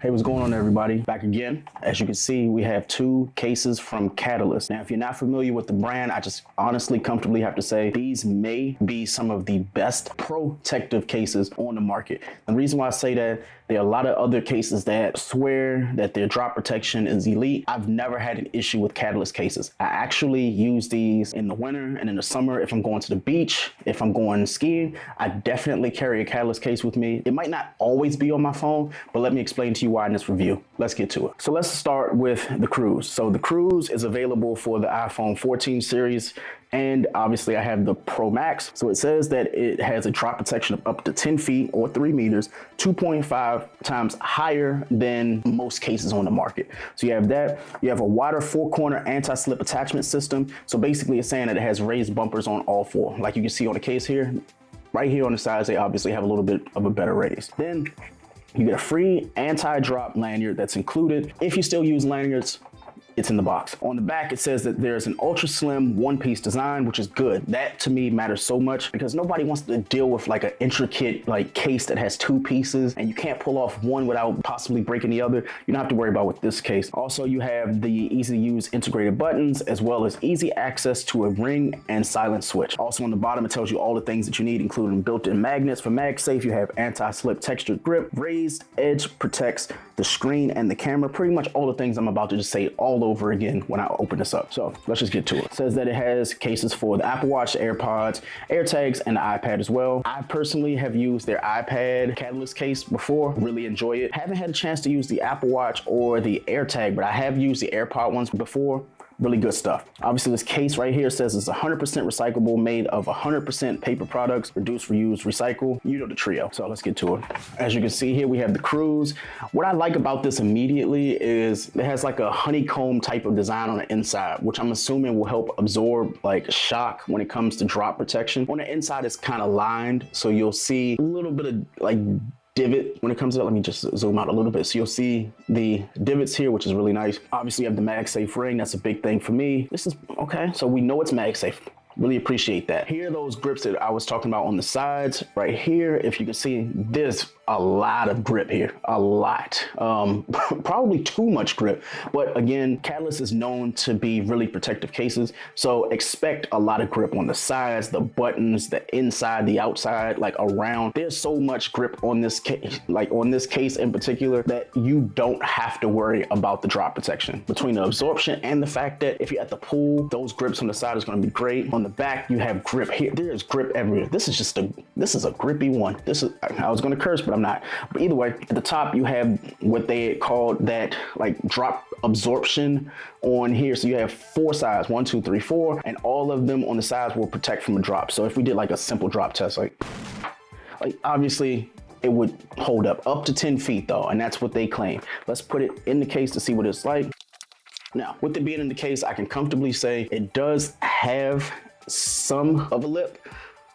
Hey, what's going on, everybody? Back again. As you can see, we have two cases from Catalyst. Now, if you're not familiar with the brand, I just honestly comfortably have to say these may be some of the best protective cases on the market. The reason why I say that, there are a lot of other cases that swear that their drop protection is elite. I've never had an issue with Catalyst cases. I actually use these in the winter and in the summer. If I'm going to the beach, if I'm going skiing, I definitely carry a Catalyst case with me. It might not always be on my phone, but let me explain to you why in this review. Let's get to it. So let's start with the Cruise. So the Cruise is available for the iPhone 14 series, and obviously I have the Pro Max. So it says that it has a drop protection of up to 10 feet or 3 meters, 2.5 times higher than most cases on the market. So you have that. You have a wider 4-corner anti-slip attachment system. So basically it's saying that it has raised bumpers on all four. Like you can see on the case here, right here on the sides, they obviously have a little bit of a better raise. Then you get a free anti-drop lanyard that's included. If you still use lanyards, it's in the box. On the back, it says that there's an ultra slim one-piece design, which is good. That to me matters so much because nobody wants to deal with like an intricate case that has 2 pieces and you can't pull off one without possibly breaking the other. You don't have to worry about with this case. Also, you have the easy to use integrated buttons as well as easy access to a ring and silent switch. Also on the bottom, it tells you all the things that you need, including built-in magnets for Magsafe. You have anti-slip textured grip, raised edge protects the screen and the camera. Pretty much all the things I'm about to just say all over again when I open this up. So let's just get to it. It says that it has cases for the Apple Watch, AirPods, AirTags, and the iPad as well. I personally have used their iPad Catalyst case before, really enjoy it. Haven't had a chance to use the Apple Watch or the AirTag, but I have used the AirPod ones before. Really good stuff. Obviously this case right here says it's 100% recyclable, made of 100% paper products, reduce, reuse, recycle. You know the trio. So let's get to it. As you can see here, we have the Cruise. What I like about this immediately is it has like a honeycomb type of design on the inside, which I'm assuming will help absorb like shock when it comes to drop protection. On the inside, it's kind of lined, so you'll see a little bit of like divot when it comes to that. Let me just zoom out a little bit so you'll see the divots here, which is really nice. Obviously you have the Magsafe ring. That's a big thing for me. This is okay, so we know it's Magsafe. Really appreciate that. Here are those grips that I was talking about on the sides. Right here, if you can see, there's a lot of grip here, a lot. Probably too much grip, but again, Catalyst is known to be really protective cases, so expect a lot of grip on the sides, the buttons, the inside, the outside, like around. There's so much grip on this case, like on this case in particular, that you don't have to worry about the drop protection. Between the absorption and the fact that if you're at the pool, those grips on the side is going to be great. On the back, you have grip here. There's grip everywhere. This is a grippy one. I was going to curse, but I'm not. But either way, at the top, you have what they called that like drop absorption on here. So you have 4 sides, 1, 2, 3, 4, and all of them on the sides will protect from a drop. So if we did like a simple drop test, like obviously it would hold up to 10 feet though, and that's what they claim. Let's put it in the case to see what it's like. Now, with it being in the case, I can comfortably say it does have some of a lip.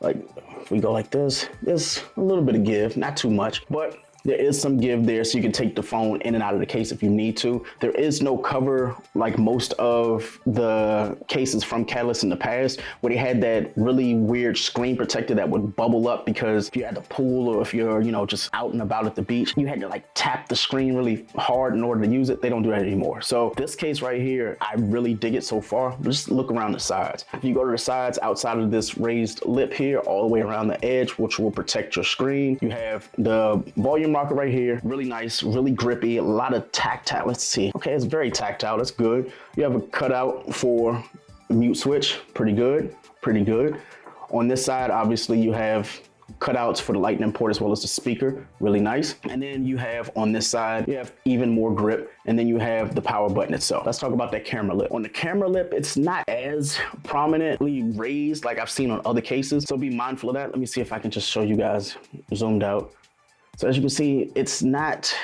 Like if we go like this, there's a little bit of give, not too much, but there is some give there, so you can take the phone in and out of the case if you need to. There is no cover like most of the cases from Catalyst in the past, where they had that really weird screen protector that would bubble up because if you're at the pool or if you're, just out and about at the beach, you had to like tap the screen really hard in order to use it. They don't do that anymore. So this case right here, I really dig it so far. Just look around the sides. If you go to the sides outside of this raised lip here, all the way around the edge, which will protect your screen, you have the volume rocker right here. Really nice, really grippy, a lot of tactile. Let's see. Okay, it's very tactile. That's good. You have a cutout for mute switch. Pretty good. Pretty good. On this side, obviously, you have cutouts for the lightning port as well as the speaker. Really nice. And then you have on this side, you have even more grip, and then you have the power button itself. Let's talk about that camera lip. On the camera lip, it's not as prominently raised like I've seen on other cases, so be mindful of that. Let me see if I can just show you guys zoomed out. So as you can see, it's not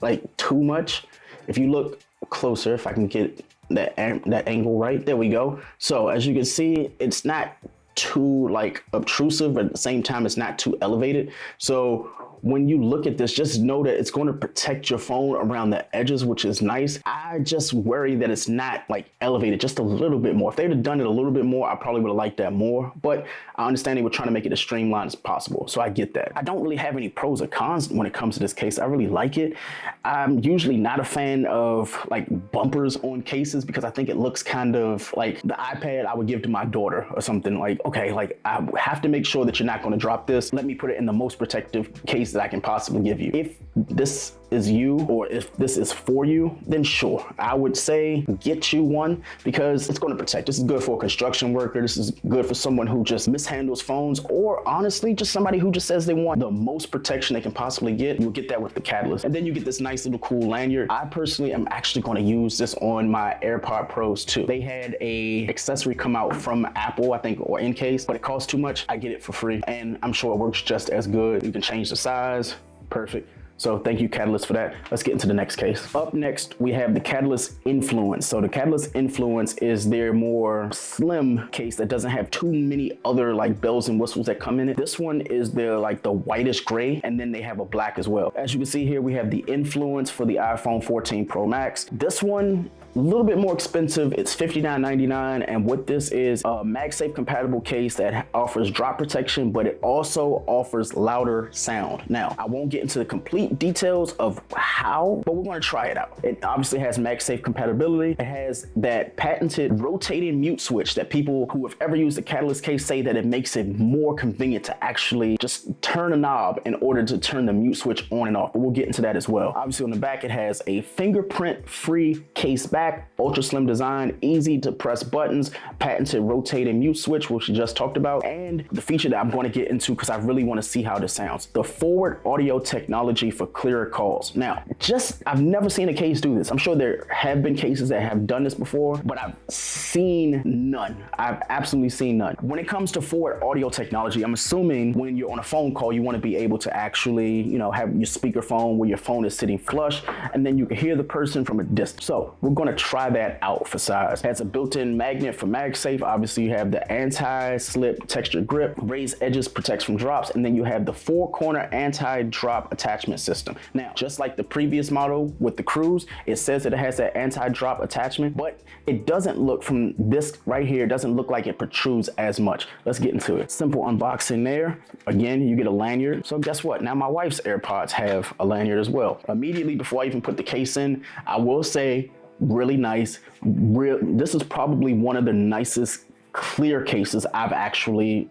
like too much. If you look closer, if I can get that angle right, there we go. So as you can see, it's not too like obtrusive, but at the same time, it's not too elevated. So when you look at this, just know that it's going to protect your phone around the edges, which is nice. I just worry that it's not like elevated just a little bit more. If they'd have done it a little bit more, I probably would have liked that more, but I understand they were trying to make it as streamlined as possible. So I get that. I don't really have any pros or cons when it comes to this case. I really like it. I'm usually not a fan of like bumpers on cases because I think it looks kind of like the iPad I would give to my daughter or something. Like, okay, like I have to make sure that you're not going to drop this. Let me put it in the most protective case that I can possibly give you. If this is you, or if this is for you, then sure, I would say get you one because it's going to protect. This is good for a construction worker. This is good for someone who just mishandles phones, or honestly, just somebody who just says they want the most protection they can possibly get. You'll get that with the Catalyst. And then you get this nice little cool lanyard. I personally am actually going to use this on my AirPod Pros too. They had a accessory come out from Apple, I think, or in case, but it costs too much. I get it for free, and I'm sure it works just as good. You can change the size. Perfect. So thank you, Catalyst, for that. Let's get into the next case. Up next, we have the Catalyst Influence. So the Catalyst Influence is their more slim case that doesn't have too many other like bells and whistles that come in it. This one is the whitish gray, and then they have a black as well. As you can see here, we have the Influence for the iPhone 14 Pro Max. This one, a little bit more expensive. It's $59.99, and what this is a Magsafe compatible case that offers drop protection, but it also offers louder sound. Now, I won't get into the complete details of how, but we're going to try it out. It obviously has Magsafe compatibility. It has that patented rotating mute switch that people who have ever used the Catalyst case say that it makes it more convenient to actually just turn a knob in order to turn the mute switch on and off, but we'll get into that as well. Obviously on the back, it has a fingerprint-free case back, ultra slim design, easy to press buttons, patented rotating mute switch, which we just talked about, and the feature that I'm going to get into because I really want to see how this sounds, the forward audio technology for clearer calls. Now, I've never seen a case do this. I'm sure there have been cases that have done this before, but I've seen none. I've absolutely seen none. When it comes to forward audio technology, I'm assuming when you're on a phone call, you want to be able to actually, have your speakerphone where your phone is sitting flush, and then you can hear the person from a distance. So we're going to try that out for size. It has a built-in magnet for MagSafe. Obviously, you have the anti-slip texture grip, raised edges protects from drops, and then you have the four-corner anti-drop attachment system. Now, just like the previous model with the Cruise, it says that it has that anti-drop attachment, but it doesn't look from this right here, it doesn't look like it protrudes as much. Let's get into it. Simple unboxing there. Again, you get a lanyard. So guess what? Now my wife's AirPods have a lanyard as well. Immediately before I even put the case in, I will say, really nice. This is probably one of the nicest clear cases I've actually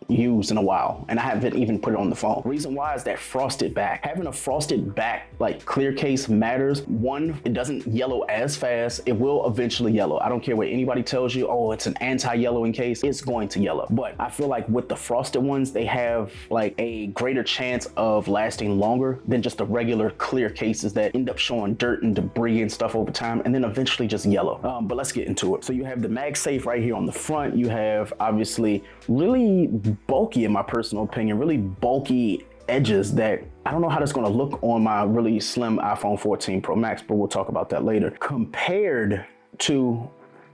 used in a while, and I haven't even put it on the phone. Reason why is that frosted back. Having a frosted back clear case matters. One, it doesn't yellow as fast. It will eventually yellow. I don't care what anybody tells you, oh, it's an anti-yellowing case, it's going to yellow. But I feel like with the frosted ones, they have a greater chance of lasting longer than just the regular clear cases that end up showing dirt and debris and stuff over time and then eventually just yellow. But let's get into it. So you have the MagSafe right here on the front. You have obviously really bulky, in my personal opinion, really bulky edges that I don't know how that's going to look on my really slim iPhone 14 Pro Max, but we'll talk about that later. Compared to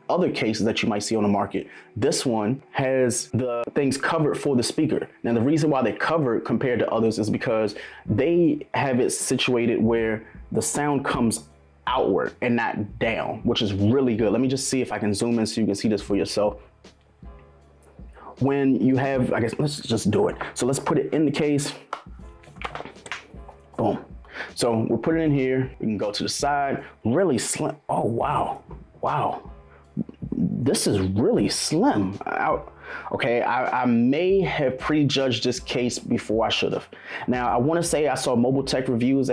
other cases that you might see on the market, this one has the things covered for the speaker. Now, the reason why they cover compared to others is because they have it situated where the sound comes outward and not down, which is really good. Let me just see if I can zoom in so you can see this for yourself. When you have, I guess, let's just do it. So let's put it in the case. Boom. So we'll put it in here. We can go to the side. Really slim. Oh, wow. Wow. This is really slim. Okay, I may have prejudged this case before I should have. Now, I want to say I saw Mobile Tech Reviews,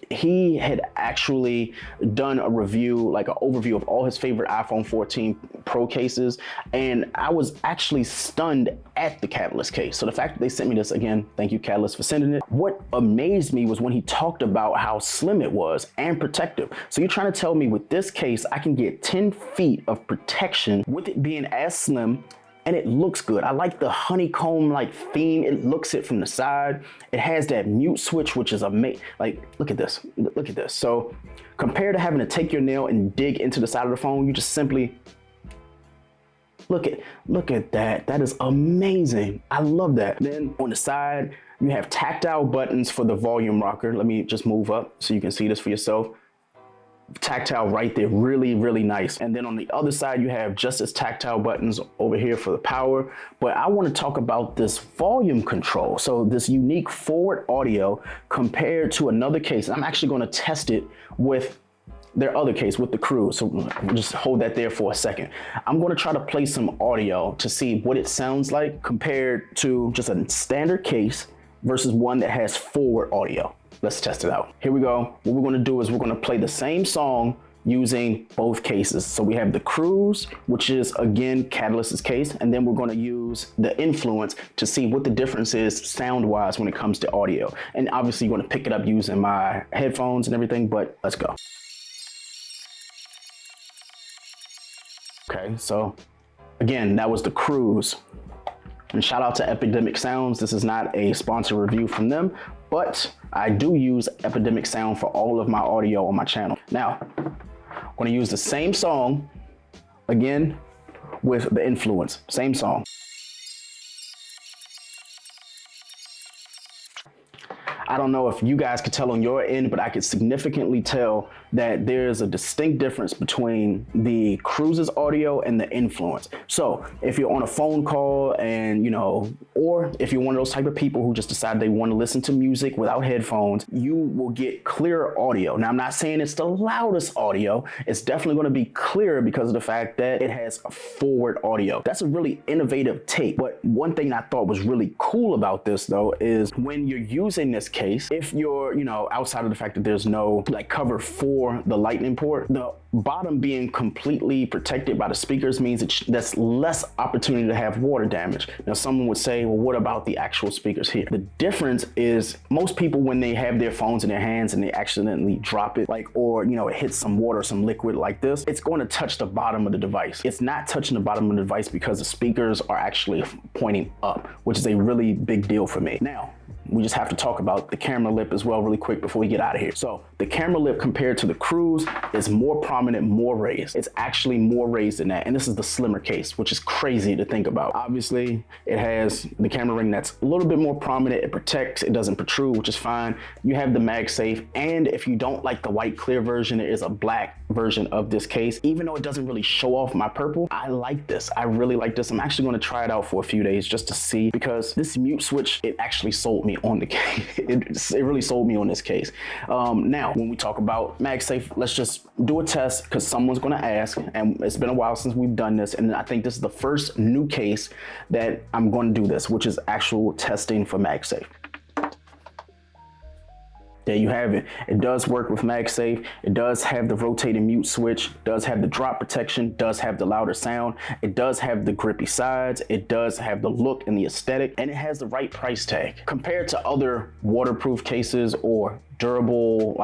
he had actually done a review, an overview of all his favorite iPhone 14 Pro cases, and I was actually stunned at the Catalyst case. So the fact that they sent me this, again, thank you, Catalyst, for sending it. What amazed me was when he talked about how slim it was and protective. So you're trying to tell me with this case, I can get 10 feet of protection with it being as slim, and it looks good. I like the honeycomb theme. It looks it from the side. It has that mute switch, which is amazing. Look at this. Look at this. So compared to having to take your nail and dig into the side of the phone, you just simply look at that. That is amazing. I love that. Then on the side, You have tactile buttons for the volume rocker. Let me just move up so you can see this for yourself. Tactile right there, really, really nice. And then on the other side, you have just as tactile buttons over here for the power. But I want to talk about this volume control. So this unique forward audio compared to another case. I'm actually going to test it with their other case with the Cruise. So we'll just hold that there for a second. I'm going to try to play some audio to see what it sounds like compared to just a standard case versus one that has forward audio. Let's test it out. Here we go. What we're going to do is we're going to play the same song using both cases. So we have the Cruise, which is again Catalyst's case, and then we're going to use the Influence to see what the difference is sound-wise when it comes to audio. And obviously you're going to pick it up using my headphones and everything, but let's go. Okay, so again, that was the Cruise. And shout out to Epidemic Sounds. This is not a sponsored review from them, but I do use Epidemic Sound for all of my audio on my channel. Now, I'm gonna use the same song again with the Influence, same song. I don't know if you guys could tell on your end, but I could significantly tell that there's a distinct difference between the Cruise's audio and the Influence. So if you're on a phone call and, or if you're one of those type of people who just decide they want to listen to music without headphones, you will get clearer audio. Now, I'm not saying it's the loudest audio. It's definitely going to be clearer because of the fact that it has a forward audio. That's a really innovative take. But one thing I thought was really cool about this, though, is when you're using this case, if you're, outside of the fact that there's no cover for the lightning port, the bottom being completely protected by the speakers means that's less opportunity to have water damage. Now, someone would say, well, what about the actual speakers here? The difference is most people, when they have their phones in their hands and they accidentally drop it, or it hits some water, some liquid like this, it's going to touch the bottom of the device. It's not touching the bottom of the device because the speakers are actually pointing up, which is a really big deal for me. Now, we just have to talk about the camera lip as well really quick before we get out of here. So the camera lip compared to the Cruise is more prominent, more raised. It's actually more raised than that. And this is the slimmer case, which is crazy to think about. Obviously, it has the camera ring that's a little bit more prominent. It protects, it doesn't protrude, which is fine. You have the Magsafe. And if you don't like the white clear version, there is a black version of this case. Even though it doesn't really show off my purple, I like this. I really like this. I'm actually going to try it out for a few days just to see, because this mute switch, it actually sold me on the case. It really sold me on this case. Now, when we talk about Magsafe, let's just do a test because someone's going to ask, and it's been a while since we've done this, and I think this is the first new case that I'm going to do this, which is actual testing for Magsafe. There you have it. It does work with Magsafe. It does have the rotating mute switch, does have the drop protection, does have the louder sound. It does have the grippy sides. It does have the look and the aesthetic, and it has the right price tag. Compared to other waterproof cases or durable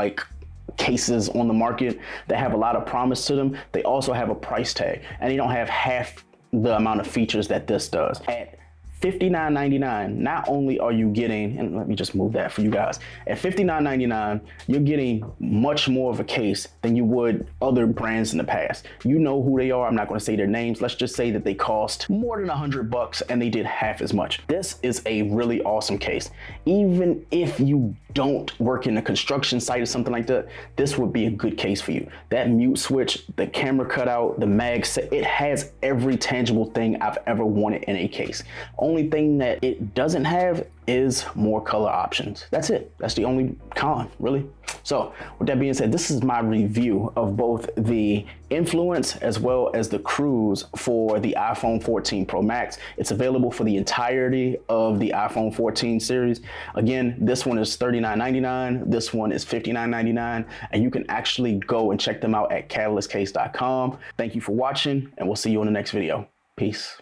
cases on the market that have a lot of promise to them, they also have a price tag, and they don't have half the amount of features that this does. At $59.99, not only are you getting, and let me just move that for you guys, at $59.99, you're getting much more of a case than you would other brands in the past. You know who they are. I'm not going to say their names. Let's just say that they cost more than $100 and they did half as much. This is a really awesome case. Even if you don't work in a construction site or something like that, this would be a good case for you. That mute switch, the camera cutout, the Magsafe, it has every tangible thing I've ever wanted in a case. Only thing that it doesn't have is more color options. That's it. That's the only con, really. So with that being said, this is my review of both the Influence as well as the Cruise for the iPhone 14 Pro Max. It's available for the entirety of the iPhone 14 series. Again, this one is $39.99. This one is $59.99. And you can actually go and check them out at catalystcase.com. Thank you for watching, and we'll see you in the next video. Peace.